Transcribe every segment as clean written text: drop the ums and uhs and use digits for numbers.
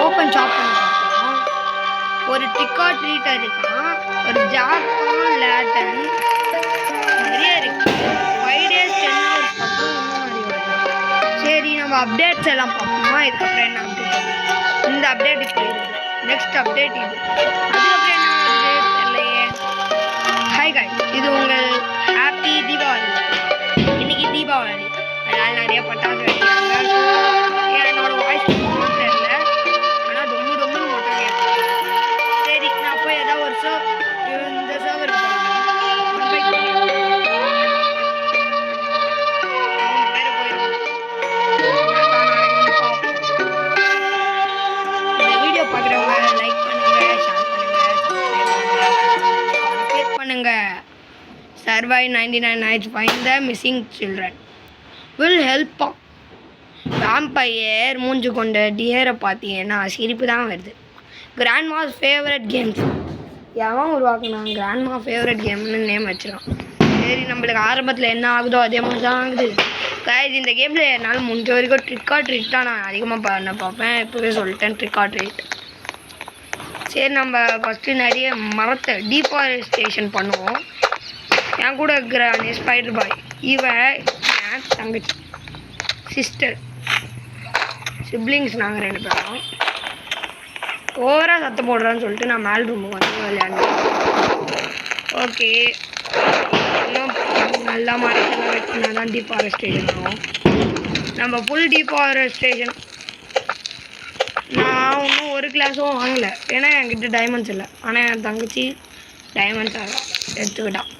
Open shop பண்ணி பார்ப்போம். ஒரு ட்ரிக் ஆர் ட்ரீட்டர் இருக்கான், ஒரு ஜாக்கான் லேட்டன் நிறைய இருக்கு. 5 days 10 hours அப்புறம் இன்னும் நிறைய வருது. சரி நம்ம அப்டேட்ஸ் எல்லாம் பார்ப்போமா. இதுக்கப்புறம் என்ன அப்டேட்? இந்த அப்டேட் இப்போ இருக்குது. நெக்ஸ்ட் அப்டேட் இது. அதுக்கப்புறம் என்ன வருது தெரியலையே. ஹாய் காய்ஸ், இது உங்கள் ஹாப்பி தீபாவளி. இன்னைக்கு தீபாவளி, அதனால நிறைய பட்டாசு வெடிக்கிறாங்க. என்னோட வாய்ஸ் தெரியல, ஆனால் ரொம்ப ரொம்ப மட்டும் கேட்குறேன். சரி நான் போய் ஏதாவது ஒரு இந்த சர்வருக்கு இந்த வீடியோ பார்க்குறவங்க லைக் பண்ணுங்க, ஷேர் பண்ணுங்க, கிளிக் பண்ணுங்க. Survive 99 nights, find the missing children. Will help. Vampire மூஞ்சு கொண்ட டியரை பார்த்தீங்கன்னா சிரிப்பு தான் வருது. கிராண்ட்மாஸ் ஃபேவரட் கேம்ஸ் எவன் உருவாக்குனான்? கிராண்ட்மா ஃபேவரட் கேம்னு நேம் வச்சிருக்கான். சரி நம்மளுக்கு ஆரம்பத்தில் என்ன ஆகுதோ அதே மாதிரி தான் ஆகுது. கைஸ் இந்த கேமில் என்னால் முடிஞ்ச வரைக்கும் ட்ரிக் ஆர் ட்ரீட் தான் நான் அதிகமாக பண்ண பார்ப்பேன். இப்போவே சொல்லிட்டேன், ட்ரிக் ஆர் ட்ரீட். சரி நம்ம ஃபஸ்ட்டு நிறைய மரத்தை டீஃபாரஸ்டேஷன் பண்ணுவோம். என் கூட இருக்கிற ஸ்பைடர் பாய், இவன் என் தங்கச்சி, சிஸ்டர், சிப்ளிங்ஸ் நாங்கள் 2 பேரும். ஓவராக சத்தம் போடுறான்னு சொல்லிட்டு நான் மேல் ரூமுக்கு வந்து விளையாண்டேன். ஓகே, இன்னும் நல்லா மரத்தெல்லாம் வெட்டினா தான் டீஃபாரஸ்டேஷன் ஆகும். நம்ம ஃபுல் டீஃபாரஸ்டேஷன் நான் இன்னும் ஒரு கிளாஸும் வாங்கலை, ஏன்னா என்கிட்ட டைமண்ட்ஸ் இல்லை. ஆனால் என் தங்கச்சி டைமண்ட்ஸ் எடுத்துக்கிட்டான்.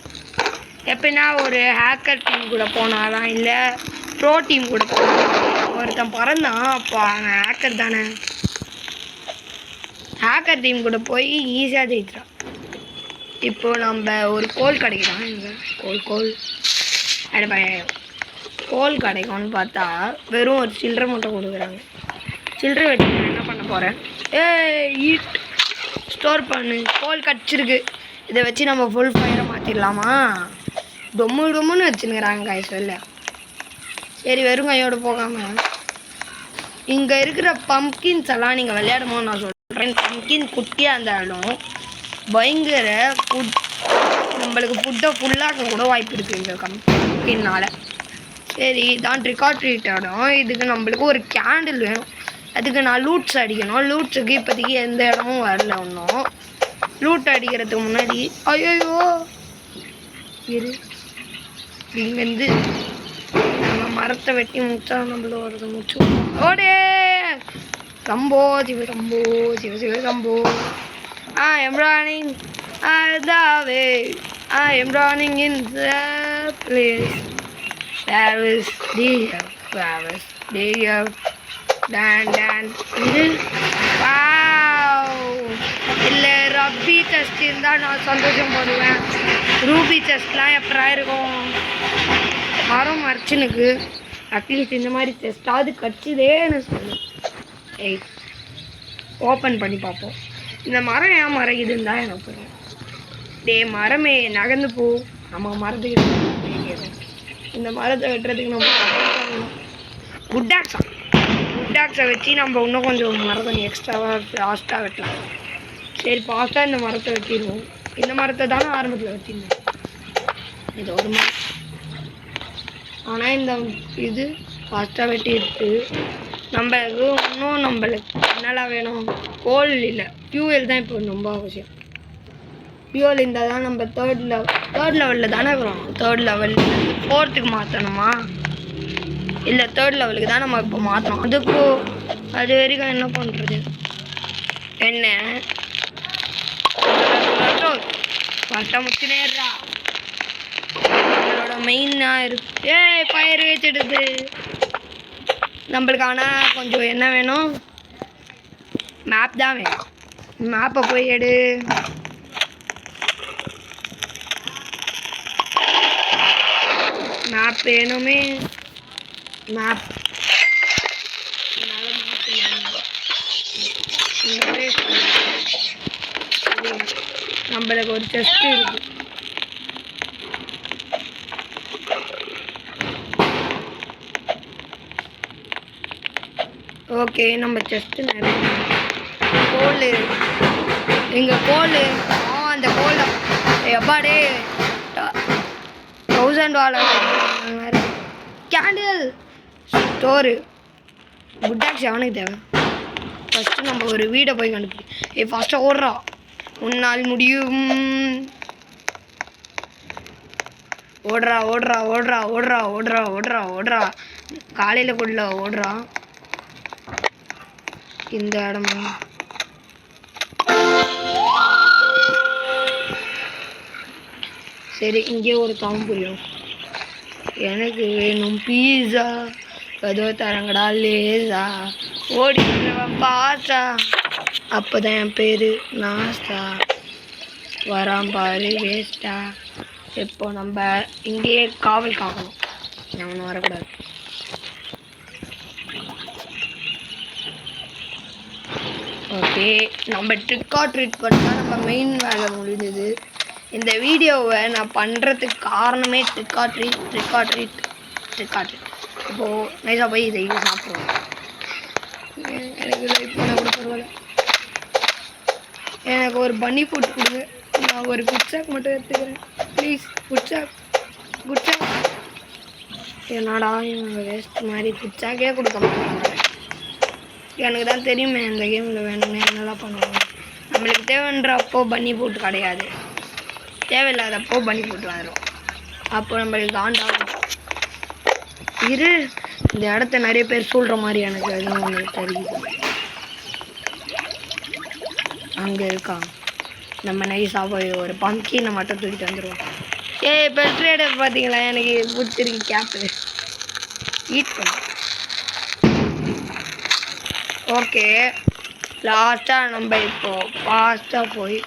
எப்படின்னா ஒரு ஹேக்கர் டீம் கூட போனாலாம், இல்லை ப்ரோ டீம் கூட போனாலும் ஒருத்தன் பறந்தான், அப்போ அவன் ஹேக்கர் தானே. ஹேக்கர் டீம் கூட போய் ஈஸியாக ஜெயிச்சிடான். இப்போது நம்ம ஒரு கோல் கிடைக்கிறான். இங்கே கோல் கோல் கிடைக்கும்னு பார்த்தா வெறும் ஒரு சில்லறை மட்டும் கொடுக்குறாங்க. சில்லறை வச்சு நான் என்ன பண்ண போகிறேன்? ஈட் ஸ்டோர் பண்ணு. கோல் கிடச்சிருக்கு, இதை வச்சு நம்ம ஃபுல் ஃபயரை மாற்றிடலாமா? டொம்முன்னு வச்சுருக்கிறாங்க காய்ஸ் வெளில. சரி வெறும் கையோடு போகாமல் இங்கே இருக்கிற பம்கின்ஸ் எல்லாம் நீங்கள் விளையாடுமோன்னு நான் சொல்கிறேன். பம்கின் குட்டியாக இருந்தாலும் பயங்கர ஃபுட், நம்மளுக்கு ஃபுட்டை ஃபுல்லாக கூட வாய்ப்பு இருக்குது இந்த பம்கின்னால். சரி தான் ட்ரிக் ஆர் ட்ரீட் ஆடும். இதுக்கு நம்மளுக்கு ஒரு கேண்டில் வேணும். அதுக்கு நான் லூட்ஸ் அடிக்கணும். லூட்ஸுக்கு இப்போதைக்கு எந்த இடமும் வரல ஒன்றும். லூட் அடிக்கிறதுக்கு முன்னாடி ஐயோ இரு, இங்கேருந்து நம்ம மரத்தை வெட்டி முடிச்சா நம்மள வருது மூச்சு. ஓடே ரம்போ சிவ ரம்போ Shiva Shiva ரம்போ. I'm running away. I'm running in the place. There is dear. Dan. இது வாவ். இல்லை ரப்பி செஸ்ட் இருந்தால் நான் சந்தோஷப்படுவேன். ரூபி செஸ்ட்லாம் எப்படா இருக்கும்? மரம் மறைச்சினுக்கு அட்லீஸ்ட் இந்த மாதிரி செஸ்டாவது கடிச்சுதேன்னு சொல்லு. ஓப்பன் பண்ணி பார்ப்போம். இந்த மரம் ஏன் மறைக்குதுன்னு தான் எனக்கு புரியும். மரமே நகர்ந்து போ. நம்ம மரத்துக்கு இந்த மரத்தை வெட்டுறதுக்கு நம்ம வுட்டாக்ஸை வச்சு நம்ம இன்னும் கொஞ்சம் மரத்தை எக்ஸ்ட்ராவாக ஃபாஸ்ட்டாக வெட்டலாம். சரி ஃபாஸ்ட்டாக இந்த மரத்தை வெட்டிடுவோம். இந்த மரத்தை தானே ஆரம்பத்தில் வெட்டிடணும். இது ஒரு மரம், ஆனால் இந்த இது ஃபாஸ்ட்டாக வெட்டிட்டு நம்மளுக்கு இன்னும் நம்மளுக்கு என்னெல்லாம் வேணும்? கோல் இல்லை, ஃபியூவல் தான் இப்போ ரொம்ப அவசியம். ஃபியூவல் இருந்தால் தான் நம்ம தேர்ட் லெவலில் தானே இருக்கிறோம். Third level 4th மாற்றணுமா? இல்லை தேர்ட் லெவலுக்கு தான் நம்ம இப்போ மாற்றணும். அது வரைக்கும் என்ன பண்ணுறது? என்ன ஃபஸ்ட்டாக முடிச்சுனேறா. நம்மளோட மெயினாக இருக்கு பயிர் வச்சிடுது நம்மளுக்கு. ஆனால் கொஞ்சம் என்ன வேணும்? மேப் தான் வேணும். மேப்பை போய் எடு. மேப் வேணுமே. மேப் நம்மளுக்கு ஒரு செஸ்ட் இருக்கு. ஓகே நம்ம செஸ்ட் நிறைய கோல் இங்கே கோல் அந்த கோல் எப்பாடே $1000 கேண்டில் ஸ்டோரு குட் டாக்ஸ் எவனுக்கு தேவை ஃபஸ்ட்டு நம்ம ஒரு வீடை போய் கண்டுபிடி ஃபஸ்ட்டாக ஓடுறா உன்னால் முடியும் ஓடுறா ஓடுறா ஓடுறா ஓடுறா ஓடுறா ஓடுறா ஓடுறா காலையில் கொள்ள ஓடுறா இந்த இடமா சரி இங்கே ஒரு காம் புரியும் எனக்கு வேணும் பீஸா ஏதோ தரங்கடா லேசா ஓடி பாசா அப்போதான் என் பேர் நாஸ்தா வரான் பாரு வேஸ்டா இப்போ நம்ம இங்கேயே காவல் காக்கணும் அவனு வரக்கூடாது ஓகே நம்ம ட்ரிக் ஆர் ட்ரீட் பண்ணால் நம்ம மெயின் வேலை முடிஞ்சது இந்த வீடியோவை நான் பண்ணுறதுக்கு காரணமே ட்ரிக் ஆர் ட்ரீட் இப்போது நைஸாக போய் இதை சாப்பிடுவோம் எனக்கு லைக் பண்ண கூட பரவாயில்ல எனக்கு ஒரு பன்னி ஃபுட் கொடுங்க நான் ஒரு குட் சாக் மட்டும் எடுத்துக்கிறேன் ப்ளீஸ் குட் சாக் என்னடா இவங்க வேஸ்ட் மாதிரி குட் சாக்கே கொடுக்க மாட்டாங்க எனக்கு தான் தெரியுமே இந்த கேமில் வேணும்னு என்னெல்லாம் பண்ணுவாங்க நம்மளுக்கு தேவைன்றப்போ பன்னி ஃபுட் கிடையாது தேவையில்லாதப்போ பன்னி ஃபுட் வந்துடும் அப்போ நம்மளுக்கு ஆண்டாகும் இரு இந்த இடத்த நிறைய பேர் சொல்கிற மாதிரி எனக்கு அதுவும் உங்களுக்கு தெரியுது அங்கே இருக்கான் நம்ம நைஸாக போய் ஒரு பம்கினை மட்டும் தூக்கிட்டு வந்துடுவோம் பெட்ரேடை பார்த்தீங்களா எனக்கு பிடிச்சிருக்கு கேப்பு ஈட் பண்ண ஓகே லாஸ்ட்டாக நம்ம இப்போது ஃபாஸ்ட்டாக போய்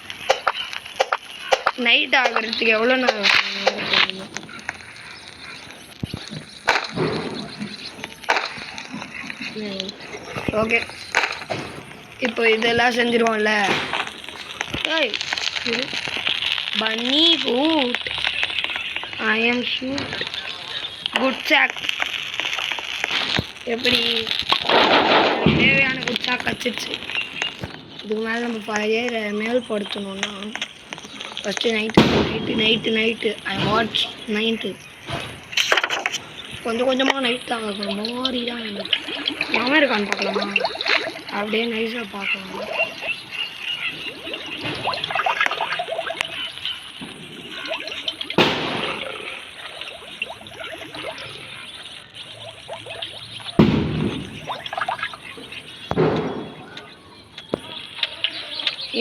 நைட் ஆகிறதுக்கு எவ்வளோ நேரம் ஓகே இப்போ இதெல்லாம் செஞ்சுருவோம்ல பன்னி food I am shoot good சாக் எப்படி தேவையான குட் சாக் கச்சிடுச்சு இதுக்கு மேலே நம்ம பழைய மேல் படுத்தணும்னா ஃபஸ்ட்டு நைட்டு ஐ வாட்ச் நைட்டு கொஞ்சம் கொஞ்சமாக நைட் ஆகணும் மாதிரி தான் எனக்கு மாமா இருக்கான்னு பார்க்கலாமா அப்படியே நைஸாக பார்க்கலாம்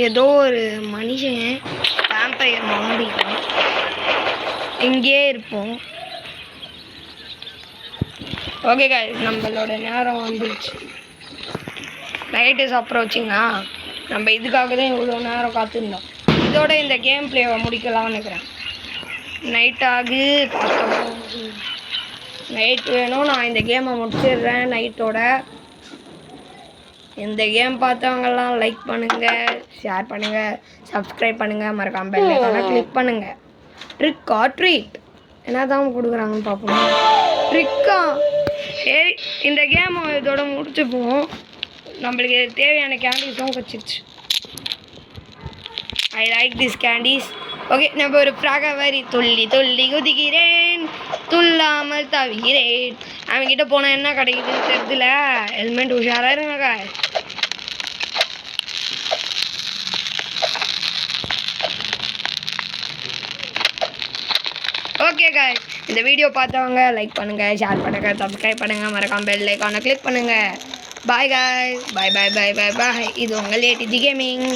ஏதோ ஒரு மனுஷன் வேம்பயர் மாறிக்கும் இங்கேயே இருப்போம் ஓகே गाइस நம்மளோட நேரம் வந்துருச்சு நைட் இஸ் அப்ரோச்சிங்கா நம்ம இதுக்காக தான் இவ்வளோ நேரம் காத்திருந்தோம் இதோட இந்த கேம் பிளேவை முடிக்கலாம்னு நினைக்கிறேன் நைட் ஆகு நைட் வேணும் நான் இந்த கேமை முடிச்சிடுறேன் நைட்டோட இந்த கேம் பார்த்தவங்கெல்லாம் லைக் பண்ணுங்கள் ஷேர் பண்ணுங்கள் சப்ஸ்கிரைப் பண்ணுங்கள் மறக்காம பெல் ஐகானை கிளிக் பண்ணுங்கள் ட்ரிக் ஆர் ட்ரீட் என்ன தான் கொடுக்குறாங்கன்னு பார்ப்போம் ட்ரிக்கா சரி இந்த கேம் இதோட முடிச்சுப்போம் நம்மளுக்கு தேவையான கேண்டீஸும் வச்சிருச்சு I like this candies okay நம்ம ஒரு ஃப்ராகவரி துள்ளி துள்ளி குதிக்கிறேன் துள்ளாமல் தவிக்கிறேன் அவன்கிட்ட போனால் என்ன கிடைக்குதுன்னு தெரிஞ்சில ஹெல்மெட் உஷாராக இருங்க ஓகே गाइस இந்த வீடியோ பார்த்தவங்க லைக் பண்ணுங்கள் ஷேர் பண்ணுங்கள் சப்ஸ்கிரைப் பண்ணுங்கள் மறக்காம பெல் ஐகானை கிளிக் பண்ணுங்கள் பாய் गाइस பாய் பாய் பாய் பாய் பாய் இது உங்கள் ATG கேமிங்